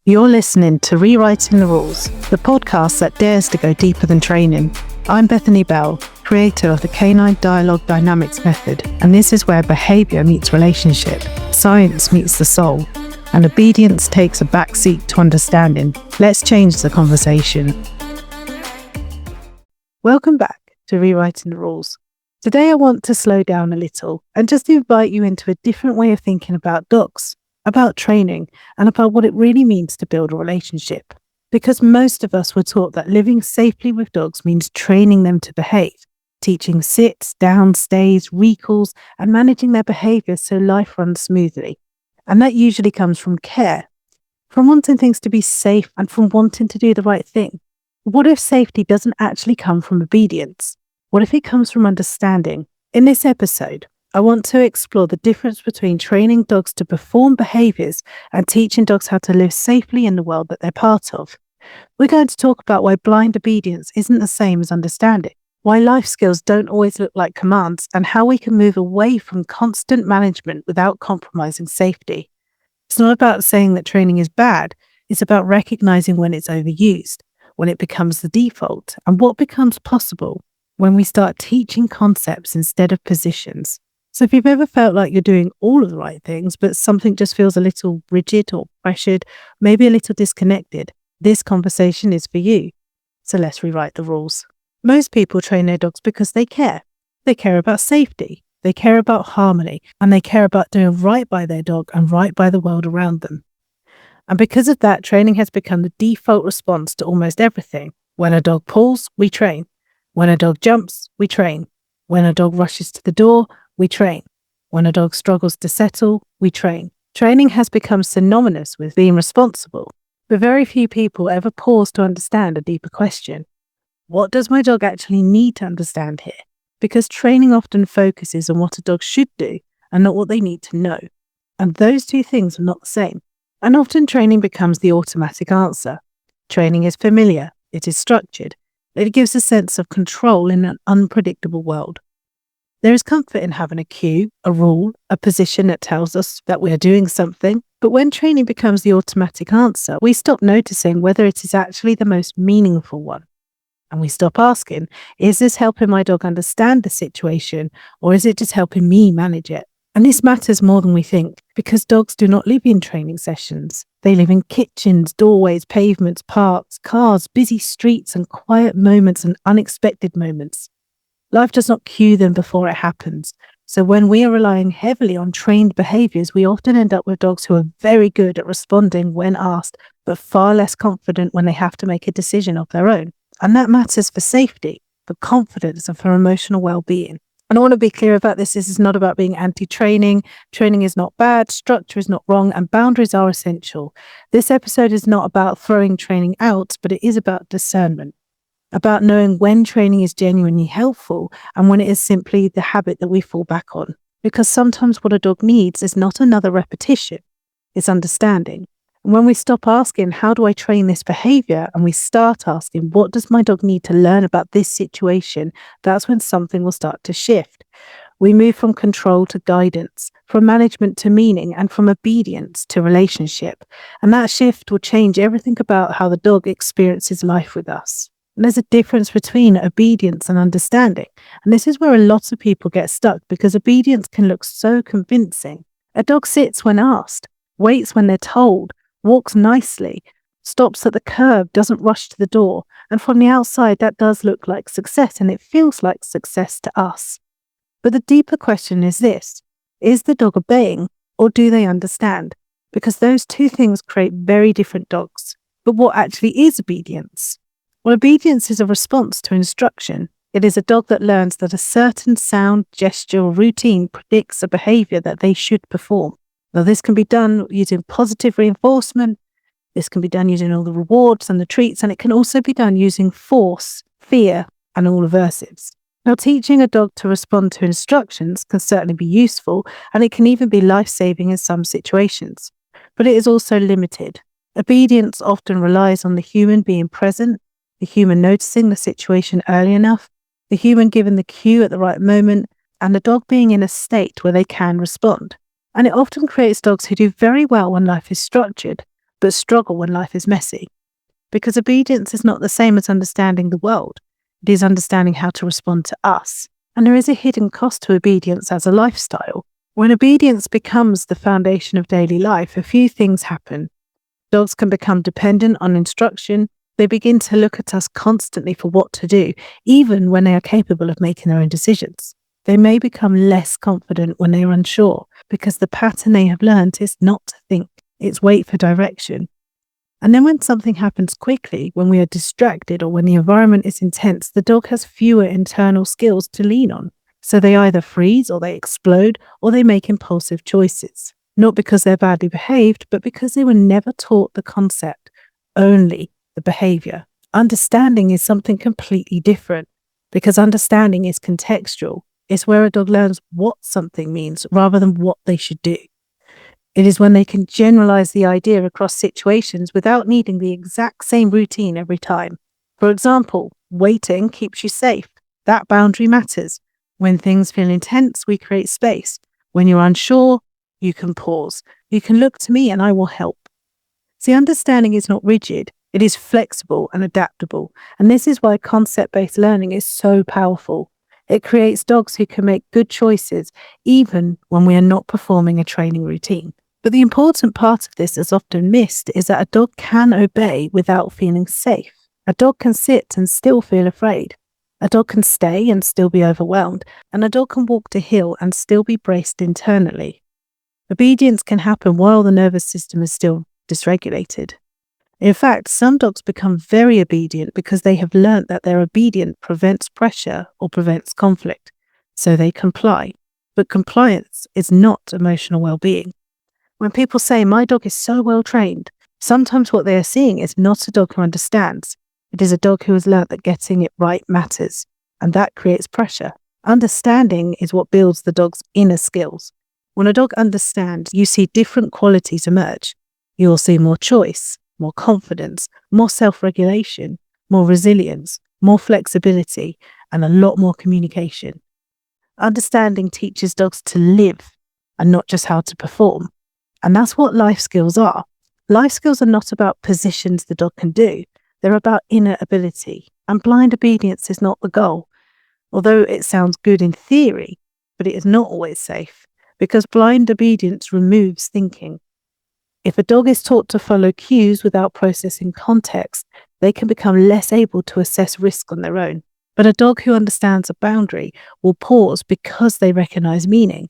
You're listening to Rewriting the Rules, the podcast that dares to go deeper than training. I'm Bethany Bell, creator of the Canine Dialogue Dynamics method, and this is where behaviour meets relationship, science meets the soul, and obedience takes a backseat to understanding. Let's change the conversation. Welcome back to Rewriting the Rules. Today I want to slow down a little and just invite you into a different way of thinking about dogs, about training, and about what it really means to build a relationship. Because most of us were taught that living safely with dogs means training them to behave, teaching sits, downs, stays, recalls, and managing their behaviour so life runs smoothly. And that usually comes from care, from wanting things to be safe and from wanting to do the right thing. What if safety doesn't actually come from obedience? What if it comes from understanding? In this episode, I want to explore the difference between training dogs to perform behaviours and teaching dogs how to live safely in the world that they're part of. We're going to talk about why blind obedience isn't the same as understanding, why life skills don't always look like commands, and how we can move away from constant management without compromising safety. It's not about saying that training is bad, it's about recognising when it's overused, when it becomes the default, and what becomes possible when we start teaching concepts instead of positions. So if you've ever felt like you're doing all of the right things, but something just feels a little rigid or pressured, maybe a little disconnected, this conversation is for you. So let's rewrite the rules. Most people train their dogs because they care. They care about safety, they care about harmony, and they care about doing right by their dog and right by the world around them. And because of that, training has become the default response to almost everything. When a dog pulls, we train. When a dog jumps, we train. When a dog rushes to the door, we train. When a dog struggles to settle, we train. Training has become synonymous with being responsible, but very few people ever pause to understand a deeper question. What does my dog actually need to understand here? Because training often focuses on what a dog should do and not what they need to know. And those two things are not the same. And often training becomes the automatic answer. Training is familiar, it is structured, it gives a sense of control in an unpredictable world. There is comfort in having a cue, a rule, a position that tells us that we are doing something, but when training becomes the automatic answer, we stop noticing whether it is actually the most meaningful one. And we stop asking, is this helping my dog understand the situation, or is it just helping me manage it? And this matters more than we think, because dogs do not live in training sessions. They live in kitchens, doorways, pavements, parks, cars, busy streets, and quiet moments and unexpected moments. Life does not cue them before it happens. So when we are relying heavily on trained behaviours, we often end up with dogs who are very good at responding when asked, but far less confident when they have to make a decision of their own. And that matters for safety, for confidence, and for emotional well-being. And I want to be clear about this. This is not about being anti-training. Training is not bad, structure is not wrong, and boundaries are essential. This episode is not about throwing training out, but it is about discernment. About knowing when training is genuinely helpful and when it is simply the habit that we fall back on. Because sometimes what a dog needs is not another repetition, it's understanding. And when we stop asking, how do I train this behaviour? And we start asking, what does my dog need to learn about this situation? That's when something will start to shift. We move from control to guidance, from management to meaning, and from obedience to relationship. And that shift will change everything about how the dog experiences life with us. And there's a difference between obedience and understanding. And this is where a lot of people get stuck because obedience can look so convincing. A dog sits when asked, waits when they're told, walks nicely, stops at the curb, doesn't rush to the door. And from the outside, that does look like success and it feels like success to us. But the deeper question is this: is the dog obeying or do they understand? Because those two things create very different dogs. But what actually is obedience? Well, obedience is a response to instruction. It is a dog that learns that a certain sound, gesture, or routine predicts a behaviour that they should perform. Now, this can be done using positive reinforcement, this can be done using all the rewards and the treats, and it can also be done using force, fear, and all aversives. Now, teaching a dog to respond to instructions can certainly be useful, and it can even be life-saving in some situations. But it is also limited. Obedience often relies on the human being present, the human noticing the situation early enough, the human given the cue at the right moment, and the dog being in a state where they can respond. And it often creates dogs who do very well when life is structured, but struggle when life is messy. Because obedience is not the same as understanding the world. It is understanding how to respond to us. And there is a hidden cost to obedience as a lifestyle. When obedience becomes the foundation of daily life, a few things happen. Dogs can become dependent on instruction. They begin to look at us constantly for what to do, even when they are capable of making their own decisions. They may become less confident when they are unsure, because the pattern they have learned is not to think, it's wait for direction. And then when something happens quickly, when we are distracted or when the environment is intense, the dog has fewer internal skills to lean on. So they either freeze or they explode or they make impulsive choices. Not because they're badly behaved, but because they were never taught the concept, only the behaviour. Understanding is something completely different, because understanding is contextual. It's where a dog learns what something means rather than what they should do. It is when they can generalize the idea across situations without needing the exact same routine every time. For example, waiting keeps you safe. That boundary matters. When things feel intense, we create space. When you're unsure, you can pause. You can look to me and I will help. See, understanding is not rigid. It is flexible and adaptable. And this is why concept-based learning is so powerful. It creates dogs who can make good choices, even when we are not performing a training routine. But the important part of this that's often missed is that a dog can obey without feeling safe. A dog can sit and still feel afraid. A dog can stay and still be overwhelmed. And a dog can walk to heel and still be braced internally. Obedience can happen while the nervous system is still dysregulated. In fact, some dogs become very obedient because they have learnt that their obedience prevents pressure or prevents conflict. So they comply. But compliance is not emotional well-being. When people say, my dog is so well trained, sometimes what they are seeing is not a dog who understands. It is a dog who has learnt that getting it right matters, and that creates pressure. Understanding is what builds the dog's inner skills. When a dog understands, you see different qualities emerge. You will see more choice, more confidence, more self-regulation, more resilience, more flexibility, and a lot more communication. Understanding teaches dogs to live and not just how to perform. And that's what life skills are. Life skills are not about positions the dog can do. They're about inner ability. And blind obedience is not the goal. Although it sounds good in theory, but it is not always safe, because blind obedience removes thinking. If a dog is taught to follow cues without processing context, they can become less able to assess risk on their own. But a dog who understands a boundary will pause because they recognize meaning.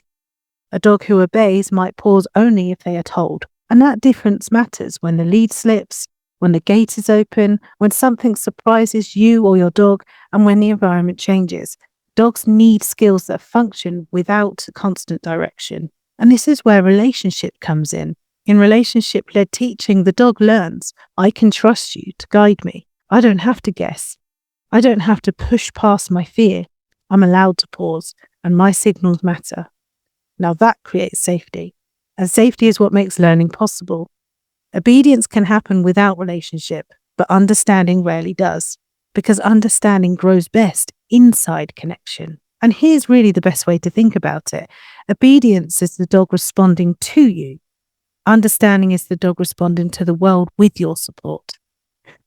A dog who obeys might pause only if they are told. And that difference matters when the lead slips, when the gate is open, when something surprises you or your dog, and when the environment changes. Dogs need skills that function without constant direction. And this is where relationship comes in. In relationship-led teaching, the dog learns, I can trust you to guide me. I don't have to guess. I don't have to push past my fear. I'm allowed to pause, and my signals matter. Now that creates safety. And safety is what makes learning possible. Obedience can happen without relationship, but understanding rarely does, because understanding grows best inside connection. And here's really the best way to think about it. Obedience is the dog responding to you. Understanding is the dog responding to the world with your support.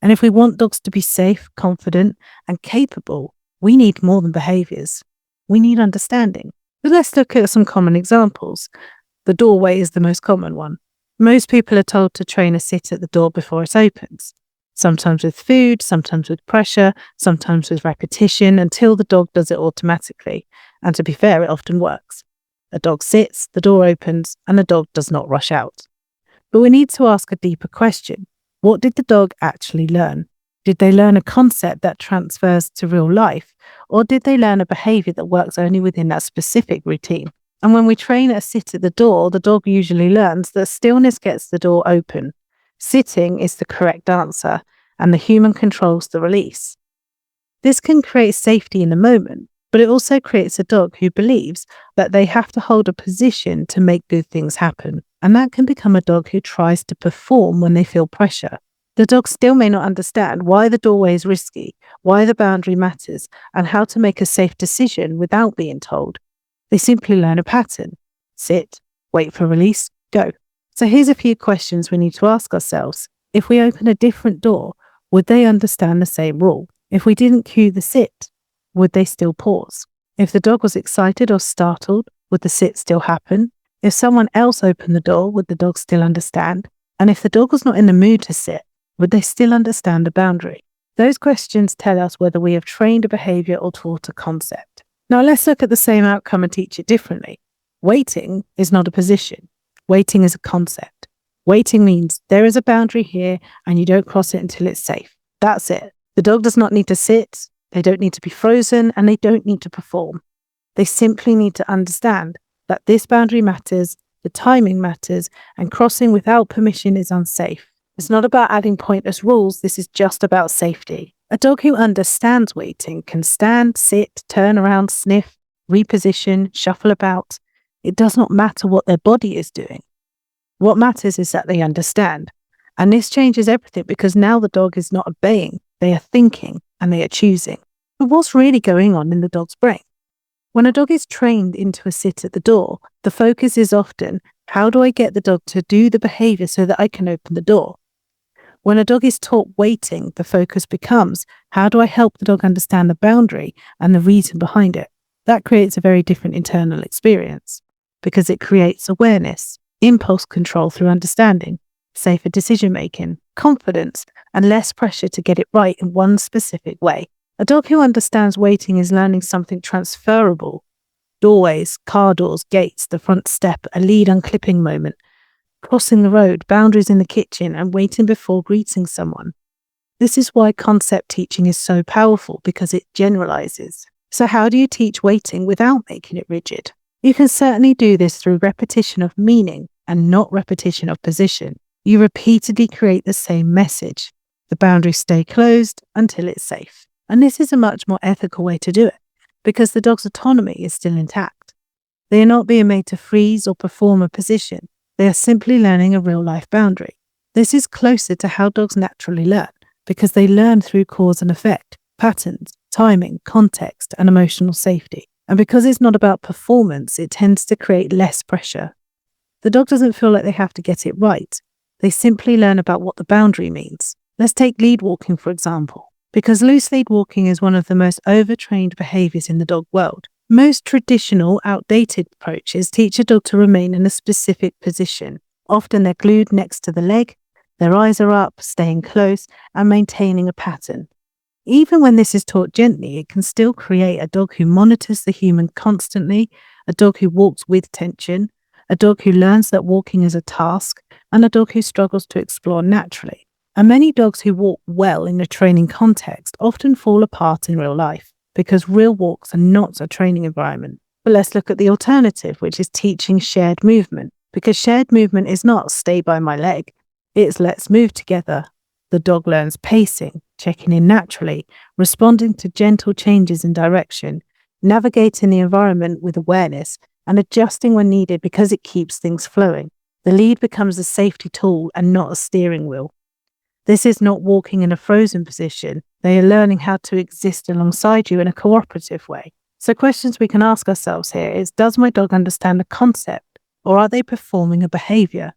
And if we want dogs to be safe, confident, and capable, we need more than behaviours. We need understanding. But let's look at some common examples. The doorway is the most common one. Most people are told to train a sit at the door before it opens. Sometimes with food, sometimes with pressure, sometimes with repetition, until the dog does it automatically. And to be fair, it often works. A dog sits, the door opens, and the dog does not rush out. But we need to ask a deeper question. What did the dog actually learn? Did they learn a concept that transfers to real life? Or did they learn a behaviour that works only within that specific routine? And when we train a sit at the door, the dog usually learns that stillness gets the door open. Sitting is the correct answer, and the human controls the release. This can create safety in the moment, but it also creates a dog who believes that they have to hold a position to make good things happen. And that can become a dog who tries to perform when they feel pressure. The dog still may not understand why the doorway is risky, why the boundary matters, and how to make a safe decision without being told. They simply learn a pattern. Sit, wait for release, go. So here's a few questions we need to ask ourselves. If we open a different door, would they understand the same rule? If we didn't cue the sit, would they still pause? If the dog was excited or startled, would the sit still happen? If someone else opened the door, would the dog still understand? And if the dog was not in the mood to sit, would they still understand the boundary? Those questions tell us whether we have trained a behaviour or taught a concept. Now let's look at the same outcome and teach it differently. Waiting is not a position. Waiting is a concept. Waiting means there is a boundary here and you don't cross it until it's safe. That's it. The dog does not need to sit, they don't need to be frozen, and they don't need to perform. They simply need to understand that this boundary matters, the timing matters, and crossing without permission is unsafe. It's not about adding pointless rules, this is just about safety. A dog who understands waiting can stand, sit, turn around, sniff, reposition, shuffle about. It does not matter what their body is doing. What matters is that they understand. And this changes everything because now the dog is not obeying, they are thinking and they are choosing. But what's really going on in the dog's brain? When a dog is trained into a sit at the door, the focus is often, how do I get the dog to do the behaviour so that I can open the door? When a dog is taught waiting, the focus becomes, how do I help the dog understand the boundary and the reason behind it? That creates a very different internal experience because it creates awareness, impulse control through understanding, safer decision making, confidence, and less pressure to get it right in one specific way. A dog who understands waiting is learning something transferable. Doorways, car doors, gates, the front step, a lead unclipping moment, crossing the road, boundaries in the kitchen, and waiting before greeting someone. This is why concept teaching is so powerful because it generalizes. So how do you teach waiting without making it rigid? You can certainly do this through repetition of meaning and not repetition of position. You repeatedly create the same message. The boundaries stay closed until it's safe. And this is a much more ethical way to do it because the dog's autonomy is still intact. They are not being made to freeze or perform a position. They are simply learning a real-life boundary. This is closer to how dogs naturally learn because they learn through cause and effect, patterns, timing, context, and emotional safety. And because it's not about performance, it tends to create less pressure. The dog doesn't feel like they have to get it right. They simply learn about what the boundary means. Let's take lead walking, for example. Because loose lead walking is one of the most overtrained behaviours in the dog world. Most traditional, outdated approaches teach a dog to remain in a specific position. Often they're glued next to the leg, their eyes are up, staying close, and maintaining a pattern. Even when this is taught gently, it can still create a dog who monitors the human constantly, a dog who walks with tension, a dog who learns that walking is a task, and a dog who struggles to explore naturally. And many dogs who walk well in a training context often fall apart in real life because real walks are not a training environment. But let's look at the alternative, which is teaching shared movement. Because shared movement is not stay by my leg, it's let's move together. The dog learns pacing, checking in naturally, responding to gentle changes in direction, navigating the environment with awareness, and adjusting when needed because it keeps things flowing. The lead becomes a safety tool and not a steering wheel. This is not walking in a frozen position. They are learning how to exist alongside you in a cooperative way. So questions we can ask ourselves here is, does my dog understand the concept or are they performing a behaviour?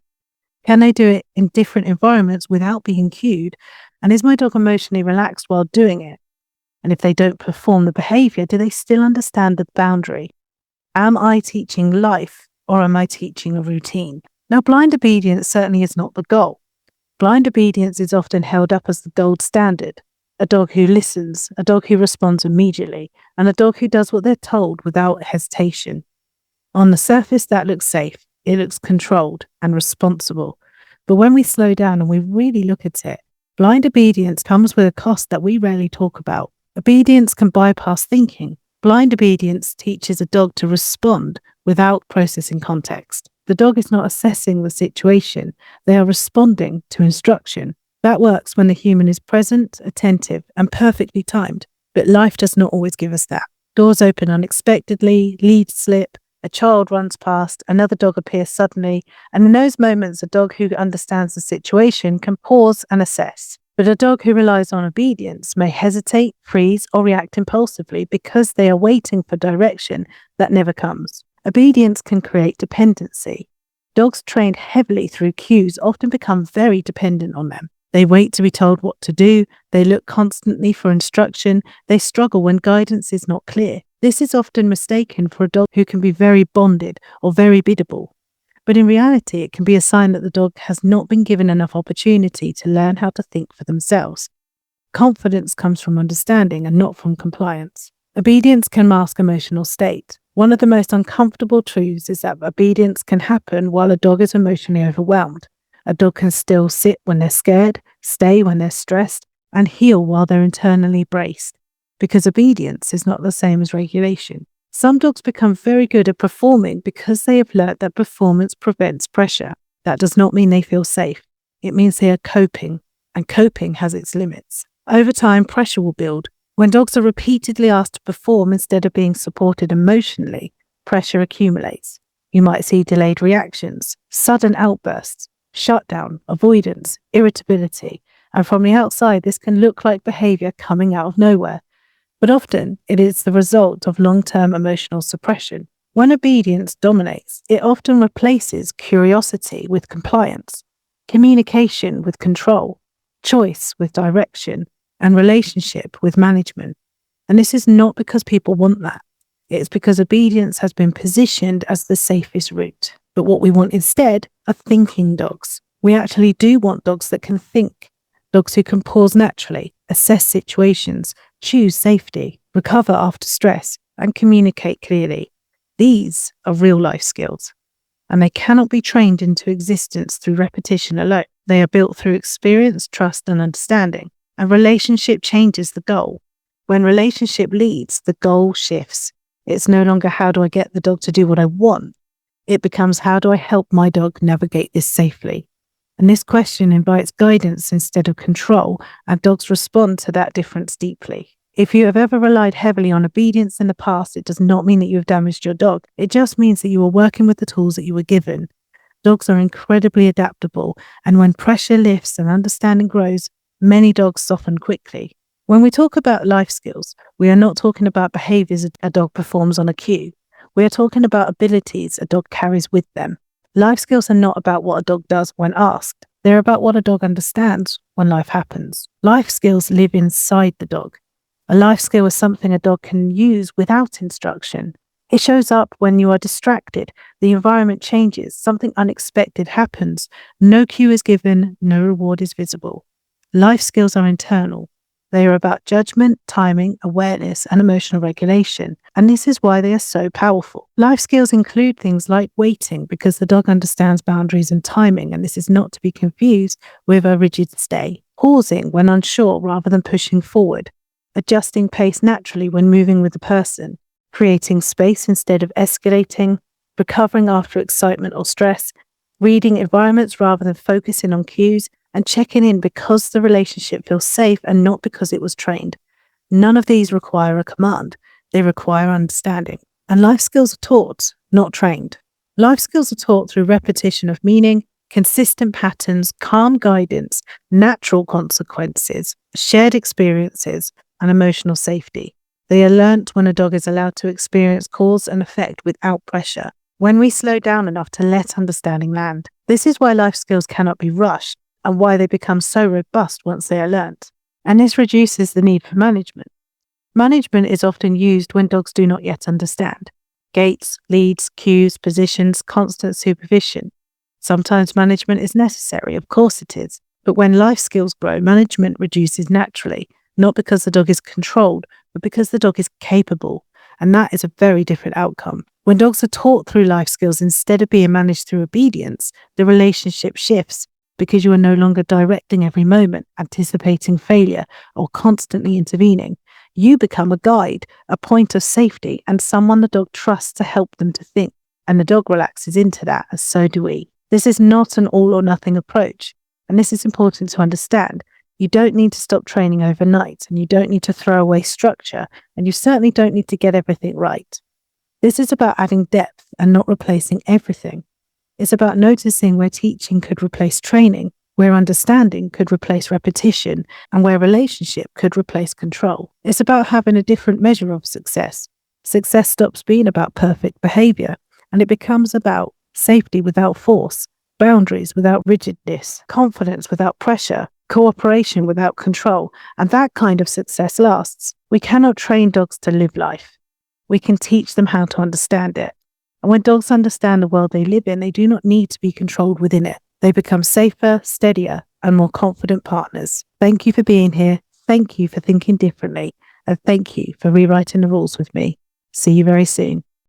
Can they do it in different environments without being cued? And is my dog emotionally relaxed while doing it? And if they don't perform the behaviour, do they still understand the boundary? Am I teaching life or am I teaching a routine? Now, blind obedience certainly is not the goal. Blind obedience is often held up as the gold standard. A dog who listens, a dog who responds immediately, and a dog who does what they're told without hesitation. On the surface, that looks safe. It looks controlled and responsible. But when we slow down and we really look at it, blind obedience comes with a cost that we rarely talk about. Obedience can bypass thinking. Blind obedience teaches a dog to respond without processing context. The dog is not assessing the situation. They are responding to instruction. That works when the human is present, attentive, and perfectly timed. But life does not always give us that. Doors open unexpectedly, leads slip, a child runs past, another dog appears suddenly, and in those moments, a dog who understands the situation can pause and assess. But a dog who relies on obedience may hesitate, freeze, or react impulsively because they are waiting for direction that never comes. Obedience can create dependency. Dogs trained heavily through cues often become very dependent on them. They wait to be told what to do, they look constantly for instruction, they struggle when guidance is not clear. This is often mistaken for a dog who can be very bonded or very biddable. But in reality, it can be a sign that the dog has not been given enough opportunity to learn how to think for themselves. Confidence comes from understanding and not from compliance. Obedience can mask emotional state. One of the most uncomfortable truths is that obedience can happen while a dog is emotionally overwhelmed. A dog can still sit when they're scared, stay when they're stressed, and heal while they're internally braced. Because obedience is not the same as regulation. Some dogs become very good at performing because they have learnt that performance prevents pressure. That does not mean they feel safe. It means they are coping, and coping has its limits. Over time, pressure will build. When dogs are repeatedly asked to perform instead of being supported emotionally, pressure accumulates. You might see delayed reactions, sudden outbursts, shutdown, avoidance, irritability, and from the outside, this can look like behaviour coming out of nowhere. But often, it is the result of long-term emotional suppression. When obedience dominates, it often replaces curiosity with compliance, communication with control, choice with direction, and relationship with management. And this is not because people want that. It's because obedience has been positioned as the safest route. But what we want instead are thinking dogs. We actually do want dogs that can think, dogs who can pause naturally, assess situations, choose safety, recover after stress, and communicate clearly. These are real life skills, and they cannot be trained into existence through repetition alone. They are built through experience, trust, and understanding. And relationship changes the goal. When relationship leads, the goal shifts. It's no longer how do I get the dog to do what I want? It becomes how do I help my dog navigate this safely? And this question invites guidance instead of control, and dogs respond to that difference deeply. If you have ever relied heavily on obedience in the past, it does not mean that you have damaged your dog. It just means that you are working with the tools that you were given. Dogs are incredibly adaptable, and when pressure lifts and understanding grows, many dogs soften quickly. When we talk about life skills, we are not talking about behaviours a dog performs on a cue. We are talking about abilities a dog carries with them. Life skills are not about what a dog does when asked. They're about what a dog understands when life happens. Life skills live inside the dog. A life skill is something a dog can use without instruction. It shows up when you are distracted, the environment changes, something unexpected happens, no cue is given, no reward is visible. Life skills are internal. They are about judgment, timing, awareness, and emotional regulation, and this is why they are so powerful. Life skills include things like waiting, because the dog understands boundaries and timing, and this is not to be confused with a rigid stay. Pausing when unsure rather than pushing forward. Adjusting pace naturally when moving with the person. Creating space instead of escalating. Recovering after excitement or stress. Reading environments rather than focusing on cues. And checking in because the relationship feels safe and not because it was trained. None of these require a command. They require understanding. And life skills are taught, not trained. Life skills are taught through repetition of meaning, consistent patterns, calm guidance, natural consequences, shared experiences, and emotional safety. They are learnt when a dog is allowed to experience cause and effect without pressure, when we slow down enough to let understanding land. This is why life skills cannot be rushed, and why they become so robust once they are learnt. And this reduces the need for management. Management is often used when dogs do not yet understand. Gates, leads, cues, positions, constant supervision. Sometimes management is necessary, of course it is. But when life skills grow, management reduces naturally, not because the dog is controlled, but because the dog is capable. And that is a very different outcome. When dogs are taught through life skills instead of being managed through obedience, the relationship shifts. Because you are no longer directing every moment, anticipating failure, or constantly intervening. You become a guide, a point of safety, and someone the dog trusts to help them to think. And the dog relaxes into that, and so do we. This is not an all or nothing approach. And this is important to understand. You don't need to stop training overnight, and you don't need to throw away structure, and you certainly don't need to get everything right. This is about adding depth and not replacing everything. It's about noticing where teaching could replace training, where understanding could replace repetition, and where relationship could replace control. It's about having a different measure of success. Success stops being about perfect behaviour, and it becomes about safety without force, boundaries without rigidness, confidence without pressure, cooperation without control. And that kind of success lasts. We cannot train dogs to live life. We can teach them how to understand it. And when dogs understand the world they live in, they do not need to be controlled within it. They become safer, steadier, and more confident partners. Thank you for being here. Thank you for thinking differently. And thank you for rewriting the rules with me. See you very soon.